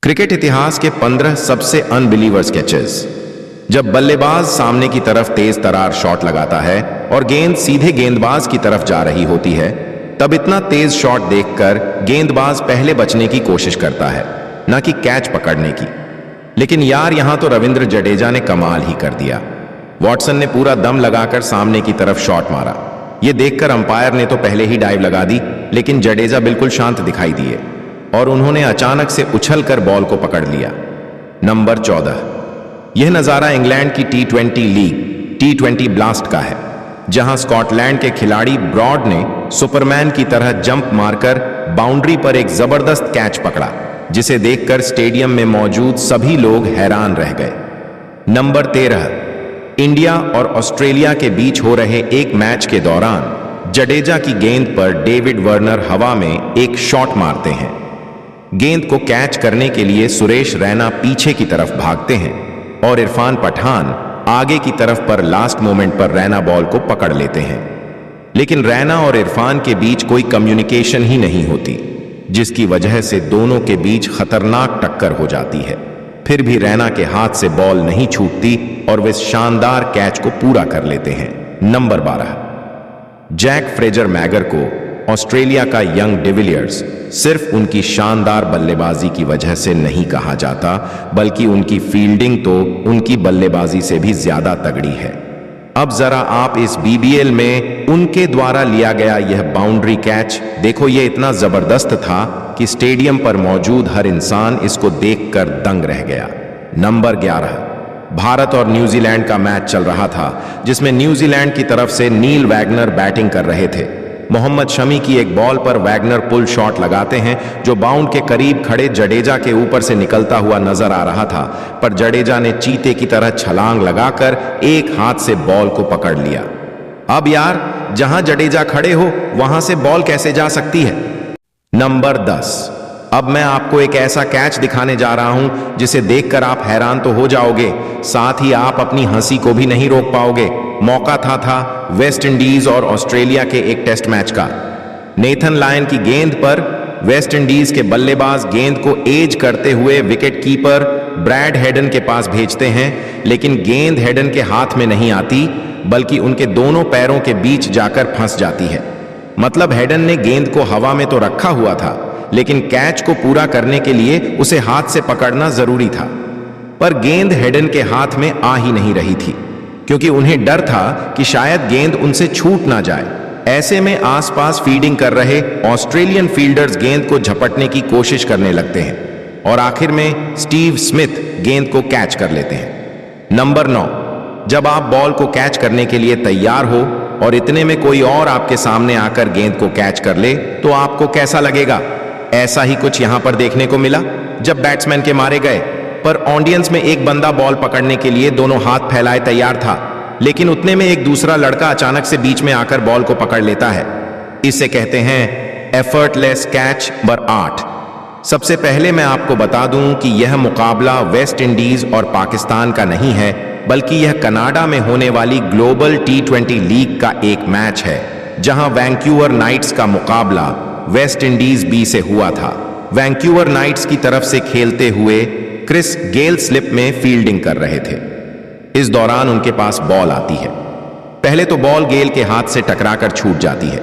Cricket इतिहास के 15 सबसे अनबिलीवर्स कैचेस। जब बल्लेबाज सामने की तरफ तेज तरार शॉट लगाता है और गेंद सीधे गेंदबाज की तरफ जा रही होती है, तब इतना तेज शॉट देखकर गेंदबाज पहले बचने की कोशिश करता है, न कि कैच पकड़ने की। लेकिन यार, यहां तो रविंद्र जडेजा ने कमाल ही कर दिया। वॉटसन ने पूरा दम लगाकर सामने की तरफ शॉट मारा। यह देखकर अंपायर ने तो पहले ही डाइव लगा दी, लेकिन जडेजा बिल्कुल शांत दिखाई दिए और उन्होंने अचानक से उछलकर बॉल को पकड़ लिया। नंबर 14। यह नजारा इंग्लैंड की T20 लीग T20 ब्लास्ट का है, जहां स्कॉटलैंड के खिलाड़ी ब्रॉड ने सुपरमैन की तरह जंप मारकर बाउंड्री पर एक जबरदस्त कैच पकड़ा, जिसे देखकर स्टेडियम में मौजूद सभी लोग हैरान रह गए। नंबर 13। इंडिया और ऑस्ट्रेलिया के बीच हो रहे एक मैच के दौरान जडेजा की गेंद पर डेविड वार्नर हवा में एक शॉट मारते हैं। गेंद को कैच करने के लिए सुरेश रैना पीछे की तरफ भागते हैं और इरफान पठान आगे की तरफ पर लास्ट मोमेंट पर रैना बॉल को पकड़ लेते हैं। लेकिन रैना और इरफान के बीच कोई कम्युनिकेशन ही नहीं होती, जिसकी वजह से दोनों के बीच खतरनाक टक्कर हो जाती है। फिर भी रैना के हाथ से बॉल नहीं छूटती और वे शानदार कैच को पूरा कर लेते हैं। नंबर 12। जैक फ्रेजर मैगर को ऑस्ट्रेलिया का यंग डिविलियर्स सिर्फ उनकी शानदार बल्लेबाजी की वजह से नहीं कहा जाता, बल्कि उनकी फील्डिंग तो उनकी बल्लेबाजी से भी ज्यादा तगड़ी है। अब जरा आप इस BBL में उनके द्वारा लिया गया यह बाउंड्री कैच देखो। यह इतना जबरदस्त था कि स्टेडियम पर मौजूद हर इंसान इसको देखकर दंग रह गया। नंबर 11। भारत और न्यूजीलैंड का मैच चल रहा था, जिसमें न्यूजीलैंड की तरफ से नील वैगनर बैटिंग कर रहे थे। मोहम्मद शमी की एक बॉल पर वैगनर पुल शॉट लगाते हैं, जो बाउंड के करीब खड़े जडेजा के ऊपर से निकलता हुआ नजर आ रहा था, पर जडेजा ने चीते की तरह छलांग लगाकर एक हाथ से बॉल को पकड़ लिया। अब यार, जहां जडेजा खड़े हो वहां से बॉल कैसे जा सकती है। नंबर 10। अब मैं आपको एक ऐसा कैच दिखाने जा रहा हूं जिसे देखकर आप हैरान तो हो जाओगे, साथ ही आप अपनी हंसी को भी नहीं रोक पाओगे। मौका था वेस्ट इंडीज और ऑस्ट्रेलिया के एक टेस्ट मैच का। नेथन लायन की गेंद पर वेस्ट इंडीज के बल्लेबाज गेंद को एज करते हुए विकेट कीपर ब्रैड हेडन के पास भेजते हैं, लेकिन गेंद हेडन के हाथ में नहीं आती, बल्कि उनके दोनों पैरों के बीच जाकर फंस जाती है। मतलब हेडन ने गेंद को हवा में तो रखा हुआ था, लेकिन कैच को पूरा करने के लिए उसे हाथ से पकड़ना जरूरी था। पर गेंद हेडन के हाथ में आ ही नहीं रही थी, क्योंकि उन्हें डर था कि शायद गेंद उनसे छूट ना जाए। ऐसे में आसपास फील्डिंग कर रहे ऑस्ट्रेलियन फील्डर्स गेंद को झपटने की कोशिश करने लगते हैं और आखिर में स्टीव स्मिथ गेंद को कैच कर लेते हैं। नंबर 9। जब आप बॉल को कैच करने के लिए तैयार हो और इतने में कोई और आपके सामने आकर गेंद को कैच कर ले, तो आपको कैसा लगेगा। ऐसा ही कुछ यहां पर देखने को मिला जब बैट्समैन के मारे गए, पर ऑडियंस में एक बंदा बॉल पकड़ने के लिए दोनों हाथ फैलाए तैयार था, लेकिन उतने में एक दूसरा लड़का अचानक से बीच में आकर बॉल को पकड़ लेता है। इसे कहते हैं एफर्टलेस कैच नंबर 8। सबसे पहले मैं आपको बता दूं कि यह मुकाबला वेस्ट इंडीज और पाकिस्तान का नहीं है, बल्कि यह कनाडा में होने वाली ग्लोबल T20 लीग का एक मैच है, जहां वैंकूवर नाइट्स का मुकाबला वेस्ट इंडीज B से हुआ था। वैंकूवर नाइट्स की तरफ से खेलते हुए क्रिस गेल स्लिप में फील्डिंग कर रहे थे। इस दौरान उनके पास बॉल आती है। पहले तो बॉल गेल के हाथ से टकराकर छूट जाती है,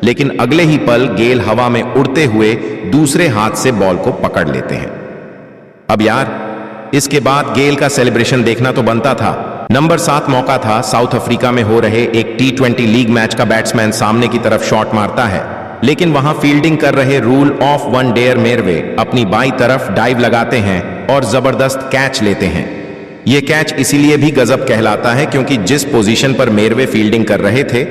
लेकिन अगले ही पल गेल हवा में उड़ते हुए दूसरे हाथ से बॉल को पकड़ लेते हैं। अब यार, इसके बाद गेल का सेलिब्रेशन देखना तो बनता था। नंबर 7 मौका था साउथ अफ्रीका में हो रहे एक T20 लीग मैच का। बैट्समैन सामने की तरफ शॉट मारता है, लेकिन वहां फील्डिंग कर रहे Roelof van der Merwe अपनी बाईं तरफ डाइव लगाते हैं और जबरदस्त कैच लेते हैं। यह कैच इसीलिए भी गजब कहलाता है क्योंकि जिस पोजीशन पर मेरवे फील्डिंग कर रहे थे,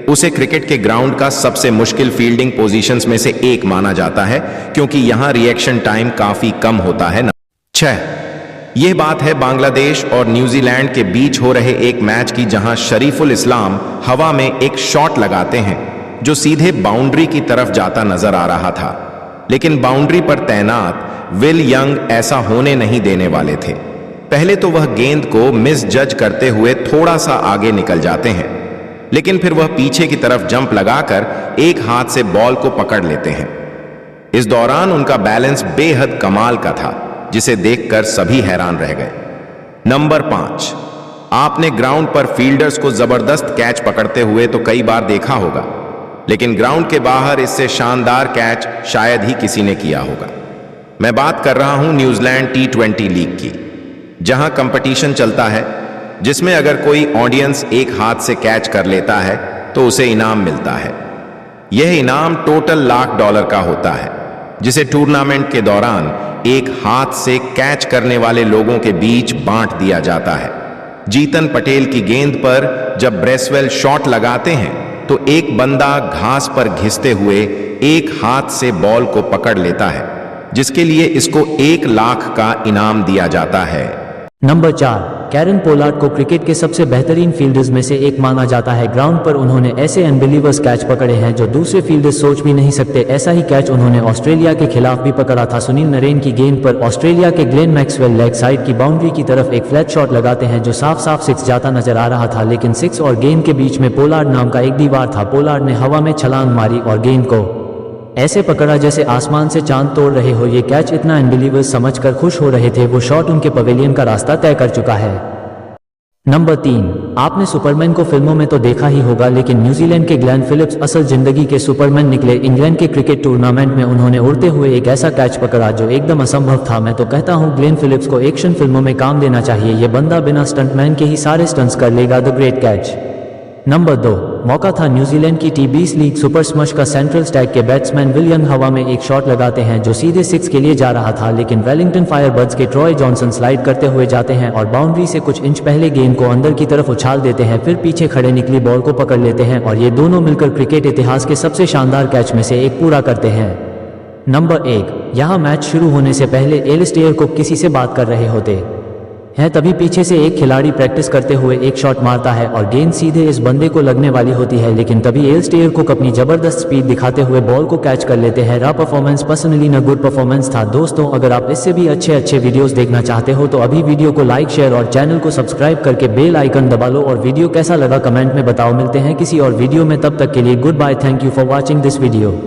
उसे क्रिकेट के ग्राउंड का सबसे मुश्किल फील्डिंग पोजीशंस में से एक माना जाता है, क्योंकि यहां रिएक्शन टाइम काफी कम होता है। 6। यह बात है बांग्लादेश और न्यूजीलैंड के बीच हो रहे एक मैच की, जहां शरीफुल इस्लाम हवा में एक शॉट लगाते हैं जो सीधे बाउंड्री की तरफ जाता नजर आ रहा था, लेकिन बाउंड्री पर तैनात विल यंग ऐसा होने नहीं देने वाले थे। पहले तो वह गेंद को मिस जज करते हुए थोड़ा सा आगे निकल जाते हैं, लेकिन फिर वह पीछे की तरफ जंप लगाकर एक हाथ से बॉल को पकड़ लेते हैं। इस दौरान उनका बैलेंस बेहद कमाल का था, जिसे देखकर सभी हैरान रह गए। नंबर 5, आपने ग्राउंड पर फील्डर्स को जबरदस्त कैच पकड़ते हुए तो कई बार देखा होगा, लेकिन ग्राउंड के बाहर इससे शानदार कैच शायद ही किसी ने किया होगा। मैं बात कर रहा हूं न्यूजीलैंड T20 लीग की, जहां कंपटीशन चलता है जिसमें अगर कोई ऑडियंस एक हाथ से कैच कर लेता है तो उसे इनाम मिलता है। यह इनाम टोटल $1,00,000 का होता है, जिसे टूर्नामेंट के दौरान एक हाथ से कैच करने वाले लोगों के बीच बांट दिया जाता है। जीतन पटेल की गेंद पर जब ब्रेसवेल शॉट लगाते हैं तो एक बंदा घास पर घिसते हुए एक हाथ से बॉल को पकड़ लेता है, जिसके लिए इसको $1,00,000 का इनाम दिया जाता है। नंबर 4, कैरन पोलार्ड को क्रिकेट के सबसे बेहतरीन फील्डर्स में से एक माना जाता है। ग्राउंड पर उन्होंने ऐसे अनबिलीवर्स कैच पकड़े हैं जो दूसरे फील्डर्स सोच भी नहीं सकते। ऐसा ही कैच उन्होंने ऑस्ट्रेलिया के खिलाफ भी पकड़ा था। सुनील नरेन की गेंद पर ऑस्ट्रेलिया के ग्लेन मैक्सवेल लेग साइड की बाउंड्री की तरफ एक फ्लैट शॉट लगाते हैं जो साफ साफ 6 जाता नजर आ रहा था, लेकिन 6 और गेंद के बीच में पोलार्ड नाम का एक दीवार था। पोलार्ड ने हवा में छलांग मारी और गेंद को ऐसे पकड़ा जैसे आसमान से चांद तोड़ रहे हो। ये कैच इतना अनबिलीवर्स समझकर खुश हो रहे थे, वो शॉट उनके पवेलियन का रास्ता तय कर चुका है। नंबर 3, आपने सुपरमैन को फिल्मों में तो देखा ही होगा, लेकिन न्यूजीलैंड के ग्लेन फिलिप्स असल जिंदगी के सुपरमैन निकले। इंग्लैंड के क्रिकेट टूर्नामेंट में उन्होंने उड़ते हुए एक ऐसा कैच पकड़ा जो एकदम असंभव था। मैं तो कहता हूं ग्लेन फिलिप्स को एक्शन फिल्मों में काम देना चाहिए। ये बंदा बिना स्टंटमैन के ही सारे स्टंट्स कर लेगा। The great catch. नंबर 2, मौका था न्यूजीलैंड की T20 लीग सुपर स्मश का। सेंट्रल स्टैग के बैट्समैन विल यंग हवा में एक शॉट लगाते हैं जो सीधे 6 के लिए जा रहा था, लेकिन वेलिंगटन फायरबर्ड्स के ट्रॉय जॉनसन स्लाइड करते हुए जाते हैं और बाउंड्री से कुछ इंच पहले गेंद को अंदर की तरफ उछाल देते हैं, फिर पीछे खड़े निकली बॉल को पकड़ लेते हैं और ये दोनों मिलकर क्रिकेट इतिहास के सबसे शानदार कैच में से एक पूरा करते हैं। नंबर 1, यहाँ मैच शुरू होने से पहले एलिस्टेयर कुक किसी से बात कर रहे होते है, तभी पीछे से एक खिलाड़ी प्रैक्टिस करते हुए एक शॉट मारता है और गेंद सीधे इस बंदे को लगने वाली होती है, लेकिन तभी एलिस्टेयर कुक अपनी जबरदस्त स्पीड दिखाते हुए बॉल को कैच कर लेते हैं। रॉ परफॉर्मेंस, पर्सनली न गुड परफॉर्मेंस था। दोस्तों, अगर आप इससे भी अच्छे वीडियोस देखना चाहते हो तो अभी वीडियो को लाइक, शेयर और चैनल को सब्सक्राइब करके बेल आइकन दबा लो और वीडियो कैसा लगा कमेंट में बताओ। मिलते हैं किसी और वीडियो में, तब तक के लिए goodbye. Thank you for watching this video.